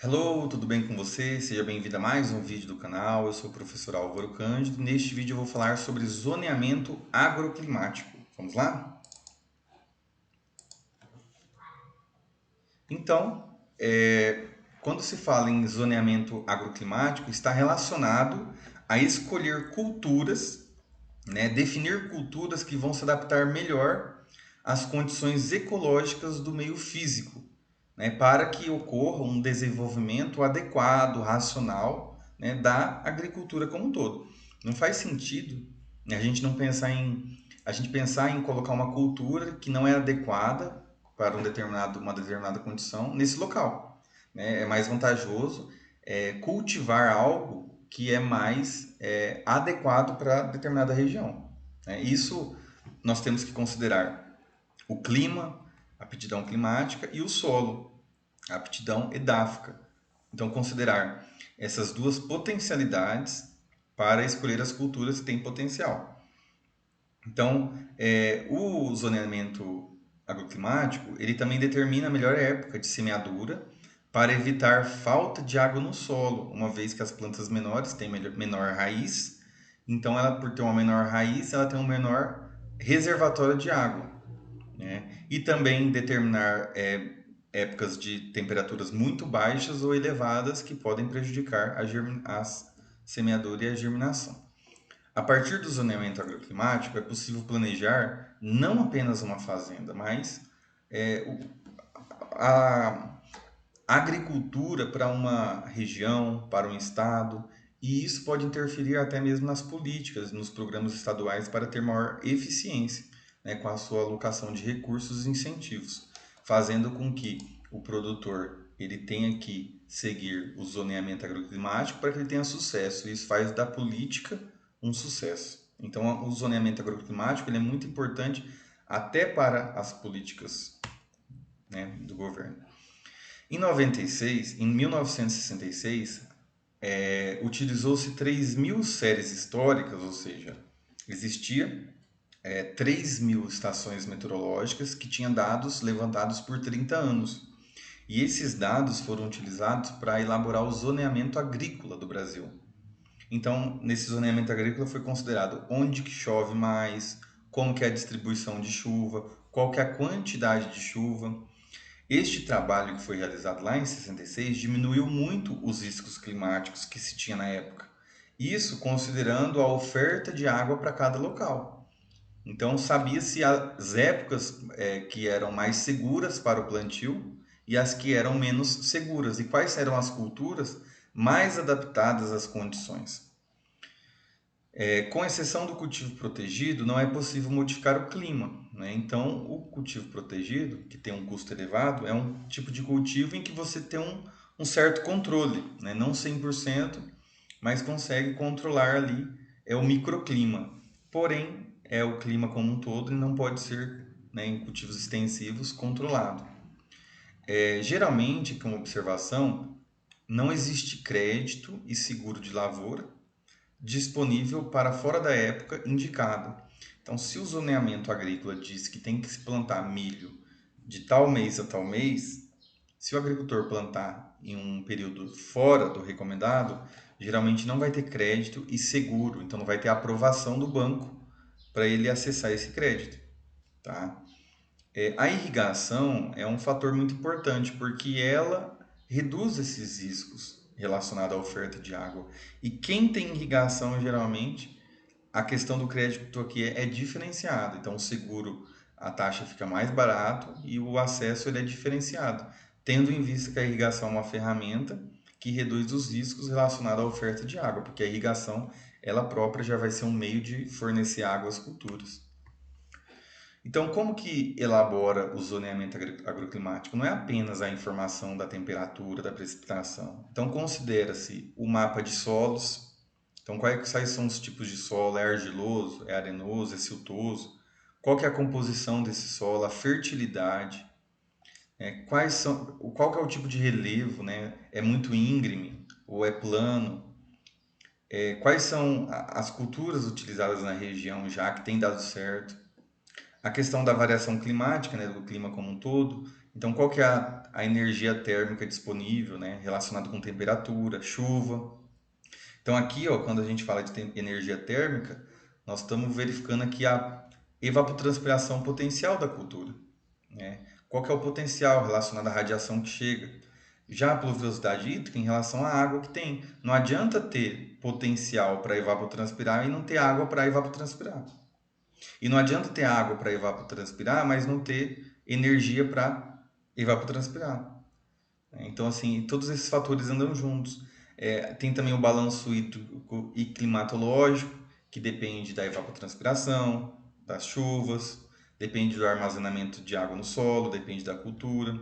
Hello, tudo bem com você? Seja bem-vindo a mais um vídeo do canal. Eu sou o professor Álvaro Cândido. Neste vídeo eu vou falar sobre zoneamento agroclimático. Vamos lá? Então, quando se fala em zoneamento agroclimático, está relacionado a escolher culturas, né, definir culturas que vão se adaptar melhor às condições ecológicas do meio físico, né, para que ocorra um desenvolvimento adequado, racional, né, da agricultura como um todo. Não faz sentido, né, a gente pensar em colocar uma cultura que não é adequada para uma determinada condição nesse local, né? É mais vantajoso cultivar algo que é mais adequado para determinada região, né? Isso nós temos que considerar o clima, a aptidão climática e o solo, a aptidão edáfica. Então, considerar essas duas potencialidades para escolher as culturas que têm potencial. Então, o zoneamento agroclimático, ele também determina a melhor época de semeadura para evitar falta de água no solo, uma vez que as plantas menores têm menor raiz, então ela, por ter uma menor raiz, ela tem um menor reservatório de água, né? E também determinar épocas de temperaturas muito baixas ou elevadas que podem prejudicar a semeadura e a germinação. A partir do zoneamento agroclimático, é possível planejar não apenas uma fazenda, mas é, a agricultura para uma região, para um estado, e isso pode interferir até mesmo nas políticas, nos programas estaduais para ter maior eficiência, né, com a sua alocação de recursos e incentivos, fazendo com que o produtor ele tenha que seguir o zoneamento agroclimático para que ele tenha sucesso. Isso faz da política um sucesso. Então, o zoneamento agroclimático ele é muito importante até para as políticas, né, do governo. Em 1966, utilizou-se 3.000 séries históricas, ou seja, existia 3.000 estações meteorológicas que tinham dados levantados por 30 anos. E esses dados foram utilizados para elaborar o zoneamento agrícola do Brasil. Então, nesse zoneamento agrícola foi considerado onde que chove mais, como que é a distribuição de chuva, qual que é a quantidade de chuva. Este trabalho que foi realizado lá em 66 diminuiu muito os riscos climáticos que se tinha na época. Isso considerando a oferta de água para cada local. Então, sabia-se as épocas que eram mais seguras para o plantio e as que eram menos seguras, e quais eram as culturas mais adaptadas às condições. Com exceção do cultivo protegido, não é possível modificar o clima, né? Então, o cultivo protegido, que tem um custo elevado, é um tipo de cultivo em que você tem um certo controle, né? Não 100%, mas consegue controlar ali o microclima. Porém, é o clima como um todo e não pode ser, né, em cultivos extensivos controlado. Geralmente, como observação, não existe crédito e seguro de lavoura disponível para fora da época indicada. Então, se o zoneamento agrícola diz que tem que se plantar milho de tal mês a tal mês, se o agricultor plantar em um período fora do recomendado, geralmente não vai ter crédito e seguro, então não vai ter aprovação do banco para ele acessar esse crédito, tá? A irrigação é um fator muito importante porque ela reduz esses riscos relacionados à oferta de água. E quem tem irrigação, geralmente, a questão do crédito aqui é diferenciada. Então, o seguro, a taxa fica mais barato e o acesso ele é diferenciado, tendo em vista que a irrigação é uma ferramenta que reduz os riscos relacionados à oferta de água, porque a irrigação, ela própria já vai ser um meio de fornecer água às culturas. Então, como que elabora o zoneamento agroclimático? Não é apenas a informação da temperatura, da precipitação. Então, considera-se o mapa de solos. Então, quais são os tipos de solo? É argiloso? É arenoso? É siltoso? Qual que é a composição desse solo? A fertilidade? Qual que é o tipo de relevo? Né? É muito íngreme ou é plano? Quais são as culturas utilizadas na região já que tem dado certo? A questão da variação climática, né, do clima como um todo, Então, qual que é a energia térmica disponível, né? Relacionada com temperatura, chuva. Então, aqui, ó, quando a gente fala de energia térmica, nós estamos verificando aqui a evapotranspiração potencial da cultura, né? Qual que é o potencial relacionado à radiação que chega? Já a pluviosidade hídrica em relação à água que tem. Não adianta ter potencial para evapotranspirar e não ter água para evapotranspirar. E não adianta ter água para evapotranspirar, mas não ter energia para evapotranspirar. Então, assim, todos esses fatores andam juntos. Tem também o balanço hídrico e climatológico, que depende da evapotranspiração, das chuvas, depende do armazenamento de água no solo, depende da cultura.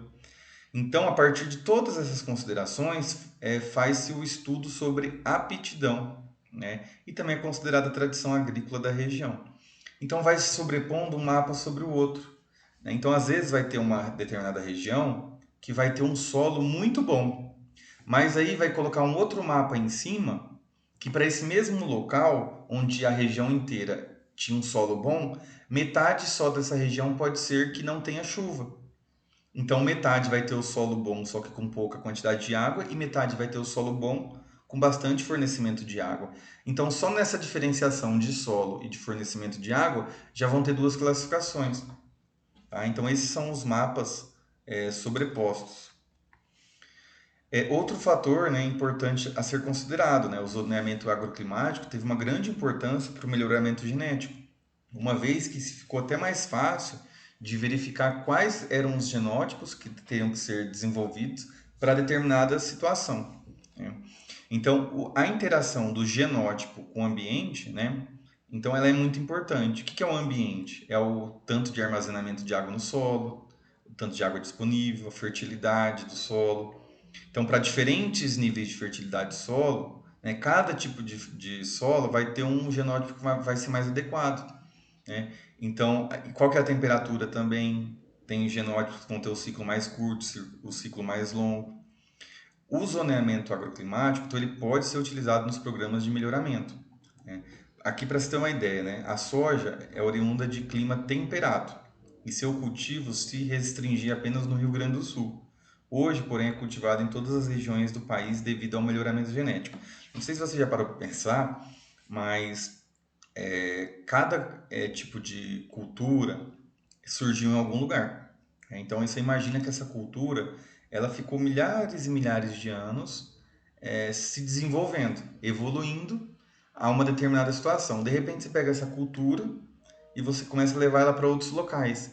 Então, a partir de todas essas considerações, faz-se o estudo sobre aptidão, né? E também é considerada a tradição agrícola da região. Então, vai se sobrepondo um mapa sobre o outro, né? Então, às vezes, vai ter uma determinada região que vai ter um solo muito bom, mas aí vai colocar um outro mapa em cima que para esse mesmo local, onde a região inteira tinha um solo bom, metade só dessa região pode ser que não tenha chuva. Então, metade vai ter o solo bom, só que com pouca quantidade de água, e metade vai ter o solo bom com bastante fornecimento de água. Então, só nessa diferenciação de solo e de fornecimento de água, já vão ter duas classificações. Tá? Então, esses são os mapas sobrepostos. Outro fator, né, importante a ser considerado, né, o zoneamento agroclimático teve uma grande importância para o melhoramento genético, uma vez que se ficou até mais fácil de verificar quais eram os genótipos que teriam que ser desenvolvidos para determinada situação, né? Então, a interação do genótipo com o ambiente, né, então ela é muito importante. O que é o ambiente? É o tanto de armazenamento de água no solo, o tanto de água disponível, a fertilidade do solo. Então, para diferentes níveis de fertilidade do solo, né, cada tipo de solo vai ter um genótipo que vai ser mais adequado, né? Então, qual que é a temperatura também? Tem genótipos que vão ter o ciclo mais curto, o ciclo mais longo. O zoneamento agroclimático, então, ele pode ser utilizado nos programas de melhoramento, né? Aqui, para você ter uma ideia, né, a soja é oriunda de clima temperado e seu cultivo se restringia apenas no Rio Grande do Sul. Hoje, porém, é cultivado em todas as regiões do país devido ao melhoramento genético. Não sei se você já parou para pensar, mas cada tipo de cultura surgiu em algum lugar, né? Então você imagina que essa cultura ela ficou milhares e milhares de anos se desenvolvendo, evoluindo a uma determinada situação. De repente você pega essa cultura e você começa a levar ela para outros locais,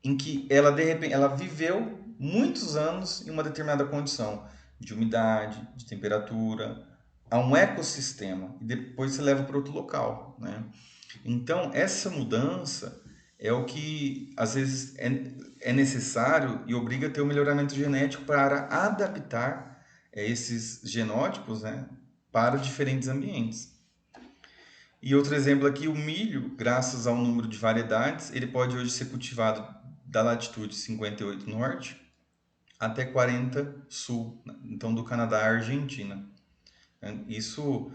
em que ela de repente ela viveu muitos anos em uma determinada condição de umidade, de temperatura, a um ecossistema e depois você leva para outro local, né? Então, essa mudança é o que às vezes é necessário e obriga a ter um melhoramento genético para adaptar esses genótipos, né, para diferentes ambientes. E outro exemplo aqui, o milho, graças ao número de variedades, ele pode hoje ser cultivado da latitude 58 norte até 40 sul, então do Canadá à Argentina. Isso,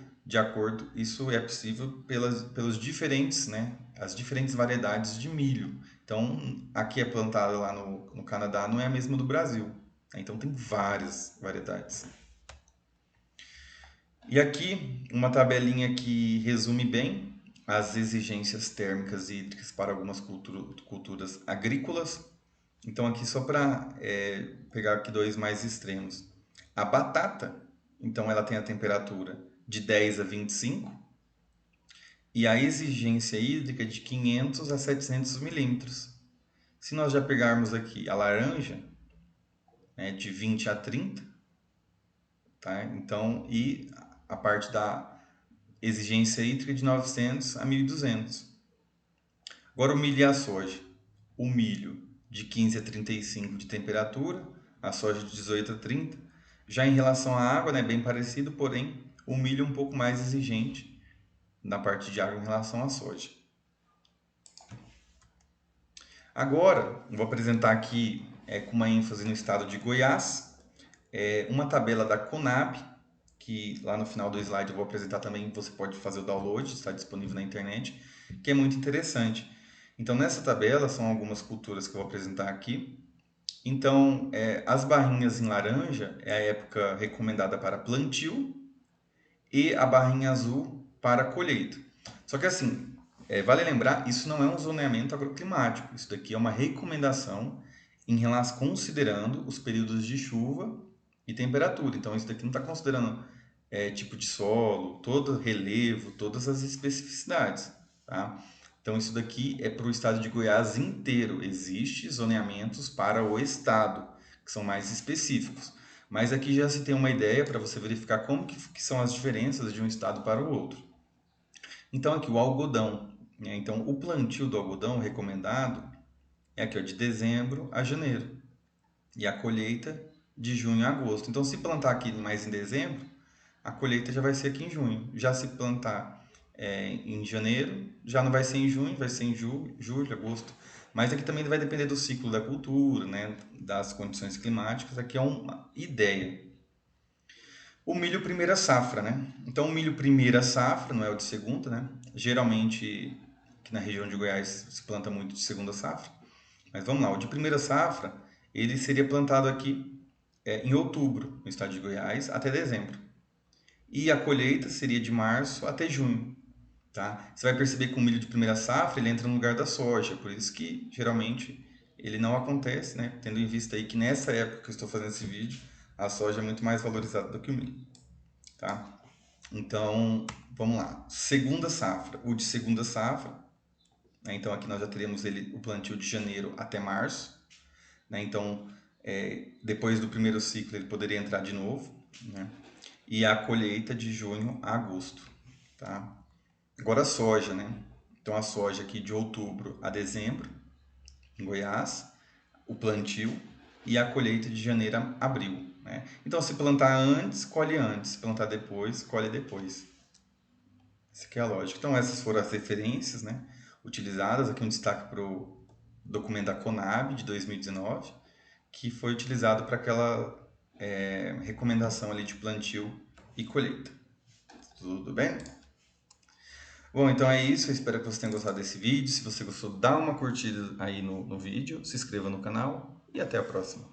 isso é possível pelos diferentes, né, as diferentes variedades de milho. Então, aqui é plantada lá no Canadá, não é a mesma do Brasil, né? Então, tem várias variedades. E aqui, uma tabelinha que resume bem as exigências térmicas e hídricas para algumas culturas agrícolas. Então, aqui só para pegar aqui dois mais extremos. A batata, então, ela tem a temperatura de 10 a 25 e a exigência hídrica de 500 a 700 milímetros. Se nós já pegarmos aqui a laranja, né, de 20 a 30, tá? Então, e a parte da exigência hídrica de 900 a 1200. Agora o milho e a soja. O milho de 15 a 35 de temperatura, a soja de 18 a 30. Já em relação à água, né, bem parecido, porém o milho um pouco mais exigente na parte de água em relação à soja. Agora, vou apresentar aqui com uma ênfase no estado de Goiás, uma tabela da Conab, que lá no final do slide eu vou apresentar também, você pode fazer o download, está disponível na internet, que é muito interessante. Então, nessa tabela são algumas culturas que eu vou apresentar aqui, Então, as barrinhas em laranja é a época recomendada para plantio e a barrinha azul para colheita. Só que assim, vale lembrar, isso não é um zoneamento agroclimático. Isso daqui é uma recomendação em relação, considerando os períodos de chuva e temperatura. Então, isso daqui não está considerando tipo de solo, todo relevo, todas as especificidades, tá? Então, isso daqui é para o estado de Goiás inteiro. Existem zoneamentos para o estado, que são mais específicos. Mas aqui já se tem uma ideia para você verificar como que são as diferenças de um estado para o outro. Então, aqui o algodão, né? Então, o plantio do algodão recomendado é aqui, ó, de dezembro a janeiro. E a colheita de junho a agosto. Então, se plantar aqui mais em dezembro, a colheita já vai ser aqui em junho. Já se plantar em janeiro, já não vai ser em junho, vai ser em julho, agosto. Mas aqui também vai depender do ciclo da cultura, né, das condições climáticas. Aqui é uma ideia. O milho primeira safra, né? Então, o milho primeira safra, não é o de segunda, né? Geralmente, aqui na região de Goiás se planta muito de segunda safra. Mas vamos lá, o de primeira safra, ele seria plantado aqui em outubro, no estado de Goiás, até dezembro. E a colheita seria de março até junho, tá? Você vai perceber que o milho de primeira safra, ele entra no lugar da soja, por isso que geralmente ele não acontece, né? Tendo em vista aí que nessa época que eu estou fazendo esse vídeo, a soja é muito mais valorizada do que o milho, tá? Então, vamos lá. Segunda safra. O de segunda safra, né? Então aqui nós já teremos o plantio de janeiro até março, né? Então, depois do primeiro ciclo ele poderia entrar de novo, né? E a colheita de junho a agosto, tá? Agora a soja, né? Então a soja aqui de outubro a dezembro, em Goiás, o plantio e a colheita de janeiro a abril, né? Então se plantar antes, colhe antes, se plantar depois, colhe depois. Essa aqui é a lógica. Então essas foram as referências, né, utilizadas. Aqui um destaque para o documento da Conab de 2019, que foi utilizado para aquela recomendação ali de plantio e colheita. Tudo bem? Bom, então é isso. Eu espero que você tenha gostado desse vídeo. Se você gostou, dá uma curtida aí no vídeo, se inscreva no canal e até a próxima.